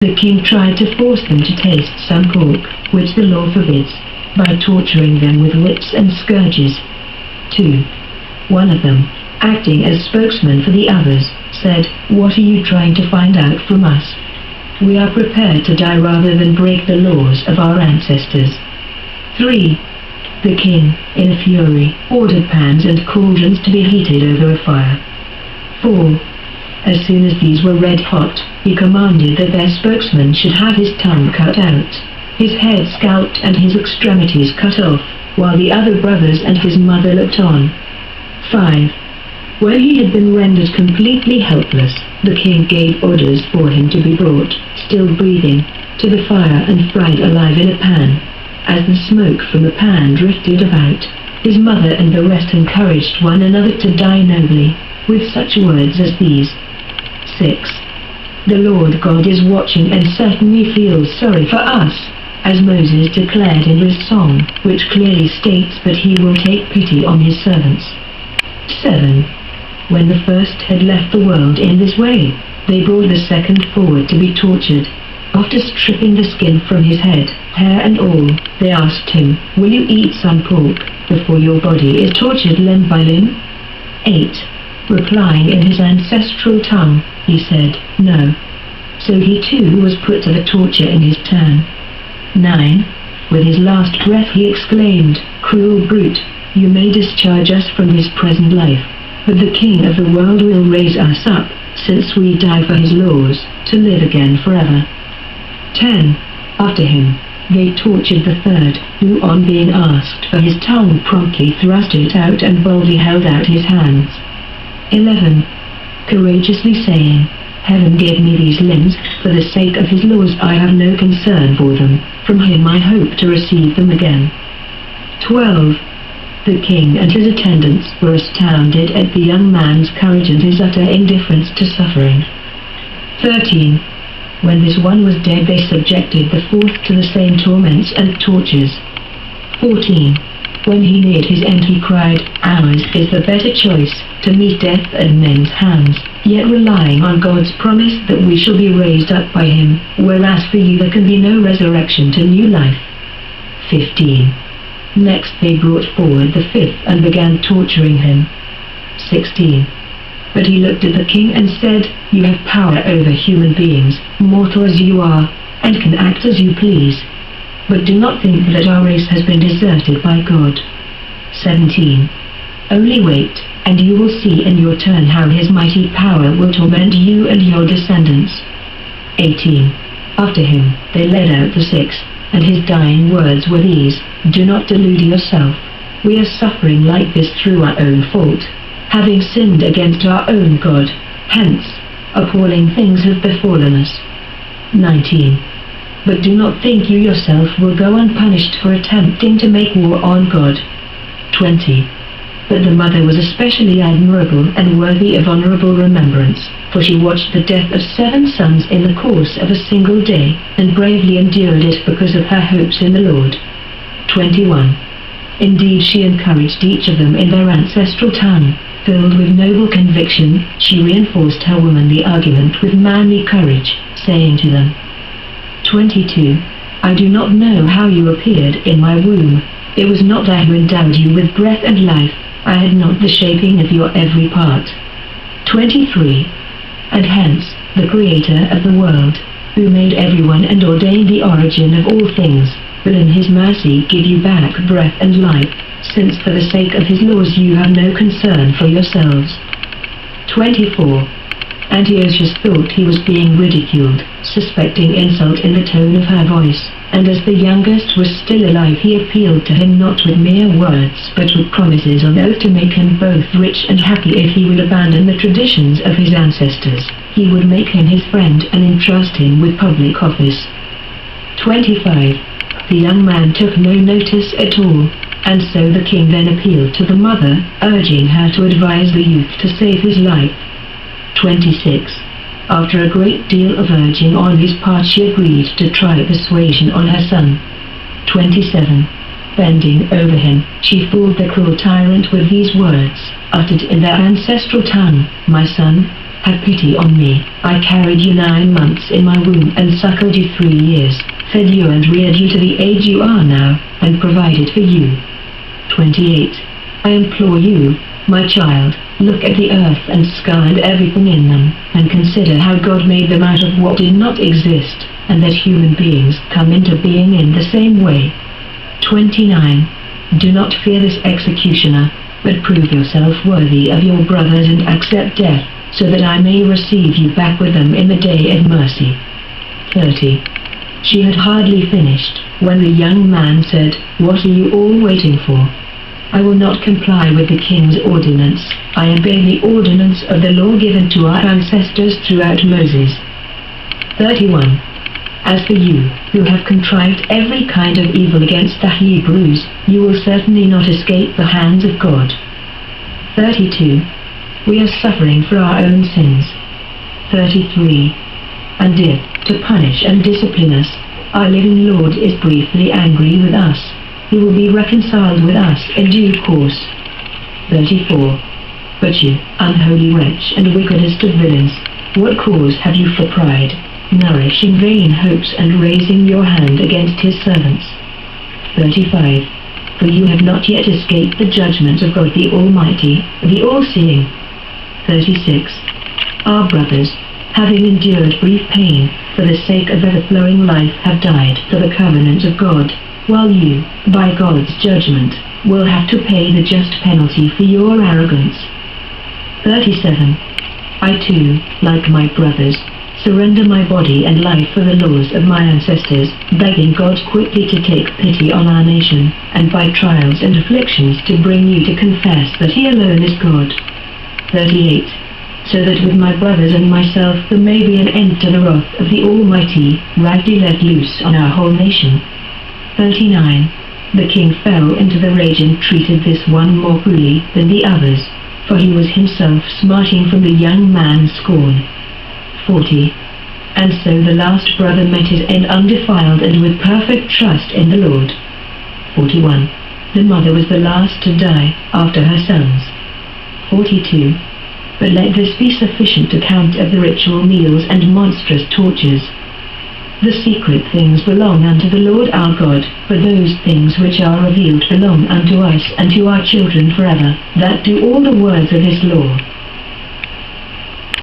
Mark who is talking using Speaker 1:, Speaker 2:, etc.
Speaker 1: The king tried to force them to taste some pork, which the law forbids, by torturing them with whips and scourges. 2. One of them, acting as spokesman for the others, said, "What are you trying to find out from us? We are prepared to die rather than break the laws of our ancestors." 3. The king, in a fury, ordered pans and cauldrons to be heated over a fire. 4. As soon as these were red hot, he commanded that their spokesman should have his tongue cut out, his head scalped and his extremities cut off, while the other brothers and his mother looked on. 5. When he had been rendered completely helpless, the king gave orders for him to be brought, still breathing, to the fire and fried alive in a pan. As the smoke from the pan drifted about, his mother and the rest encouraged one another to die nobly, with such words as these. 6. The Lord God is watching and certainly feels sorry for us, as Moses declared in his song, which clearly states that he will take pity on his servants. 7. When the first had left the world in this way, they brought the second forward to be tortured. After stripping the skin from his head, hair and all, they asked him, "Will you eat some pork, before your body is tortured limb by limb?" 8. Replying in his ancestral tongue, he said, "No." So he too was put to the torture in his turn. 9. With his last breath he exclaimed, "Cruel brute, you may discharge us from this present life, but the King of the world will raise us up, since we die for his laws, to live again forever." 10. After him, they tortured the third, who on being asked for his tongue promptly thrust it out and boldly held out his hands. 11. Courageously saying, "Heaven gave me these limbs, for the sake of his laws I have no concern for them, from him I hope to receive them again." 12. The king and his attendants were astounded at the young man's courage and his utter indifference to suffering. 13. When this one was dead they subjected the fourth to the same torments and tortures. 14. When he neared his end he cried, "Ours is the better choice, to meet death at men's hands, yet relying on God's promise that we shall be raised up by him, whereas for you there can be no resurrection to new life." 15. Next they brought forward the fifth and began torturing him. 16. But he looked at the king and said, "You have power over human beings, mortal as you are, and can act as you please. But do not think that our race has been deserted by God." 17. Only wait, and you will see in your turn how his mighty power will torment you and your descendants. 18. After him, they led out the sixth, and his dying words were these, "Do not delude yourself. We are suffering like this through our own fault, having sinned against our own God. Hence, appalling things have befallen us." 19. But do not think you yourself will go unpunished for attempting to make war on God. 20. But the mother was especially admirable and worthy of honorable remembrance, for she watched the death of 7 sons in the course of a single day, and bravely endured it because of her hopes in the Lord. 21. Indeed she encouraged each of them in their ancestral tongue. Filled with noble conviction, she reinforced her womanly argument with manly courage, saying to them, 22. I do not know how you appeared in my womb. It was not I who endowed you with breath and life. I had not the shaping of your every part. 23. And hence, the Creator of the world, who made everyone and ordained the origin of all things, will in his mercy give you back breath and life, since for the sake of his laws you have no concern for yourselves. 24. Antiochus thought he was being ridiculed, suspecting insult in the tone of her voice, and as the youngest was still alive he appealed to him not with mere words but with promises on oath to make him both rich and happy if he would abandon the traditions of his ancestors. He would make him his friend and entrust him with public office. 25. The young man took no notice at all, and so the king then appealed to the mother, urging her to advise the youth to save his life. 26. After a great deal of urging on his part she agreed to try persuasion on her son. 27. Bending over him, she fooled the cruel tyrant with these words, uttered in their ancestral tongue, My son, have pity on me. I carried you 9 months in my womb and suckled you 3 years, fed you and reared you to the age you are now, and provided for you. 28. I implore you, my child, look at the earth and sky and everything in them, and consider how God made them out of what did not exist, and that human beings come into being in the same way. 29. Do not fear this executioner, but prove yourself worthy of your brothers and accept death, so that I may receive you back with them in the day of mercy. 30. She had hardly finished, when the young man said, What are you all waiting for? I will not comply with the king's ordinance. I obey the ordinance of the law given to our ancestors throughout Moses. 31. As for you, who have contrived every kind of evil against the Hebrews, you will certainly not escape the hands of God. 32. We are suffering for our own sins. 33. And if, to punish and discipline us, our living Lord is briefly angry with us, He will be reconciled with us in due course. 34. But you, unholy wretch and wickedest of villains, what cause have you for pride, nourishing vain hopes and raising your hand against His servants? 35. For you have not yet escaped the judgment of God the Almighty, the All-Seeing. 36. Our brothers, having endured brief pain, for the sake of ever-flowing life have died for the covenant of God, while you, by God's judgment, will have to pay the just penalty for your arrogance. 37. I too, like my brothers, surrender my body and life for the laws of my ancestors, begging God quickly to take pity on our nation, and by trials and afflictions to bring you to confess that He alone is God. 38. So that with my brothers and myself there may be an end to the wrath of the Almighty, rightly let loose on our whole nation. 39. The king fell into the rage and treated this one more cruelly than the others, for he was himself smarting from the young man's scorn. 40. And so the last brother met his end undefiled and with perfect trust in the Lord. 41. The mother was the last to die after her sons. 42. But let this be sufficient account of the ritual meals and monstrous tortures. The secret things belong unto the Lord our God, but those things which are revealed belong unto us and to our children forever, that do all the words of His law,